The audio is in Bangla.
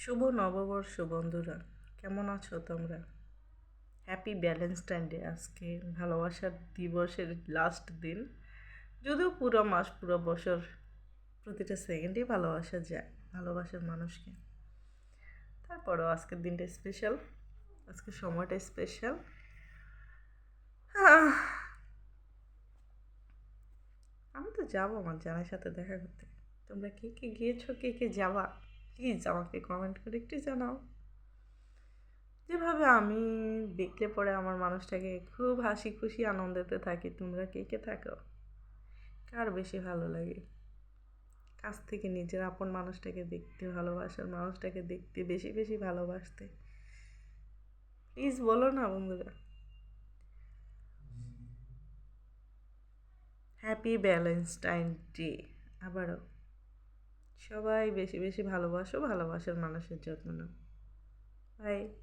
শুভ নববর্ষ বন্ধুরা, কেমন আছো তোমরা? Happy Valentine day. আজকে ভালোবাসার দিবসের লাস্ট দিন। যদিও পুরো মাস পুরো বছর প্রতিটা সেকেন্ডেই ভালোবাসা যায় ভালোবাসার মানুষকে। তারপরও আজকের দিনটা স্পেশাল, আজকের সময়টা স্পেশাল। আমি তো যাবো আমার জানের সাথে দেখা করতে। তোমরা কে কে গিয়েছো, কে কে যাবা, প্লিজ আমাকে কমেন্ট করে একটু জানাও। যেভাবে আমি দেখলে পরে আমার মানুষটাকে খুব হাসি খুশি আনন্দেতে থাকি, তোমরা কে কে থাকো? কার বেশি ভালো লাগে কাছ থেকে নিজের আপন মানুষটাকে দেখতে, ভালোবাসার মানুষটাকে দেখতে, বেশি বেশি ভালোবাসতে? প্লিজ বলো না বন্ধুরা। Happy Valentine day. আবারও সবাই বেশি বেশি ভালোবাসো, ভালোবাসার মানুষের যত্ন নাও। বাই।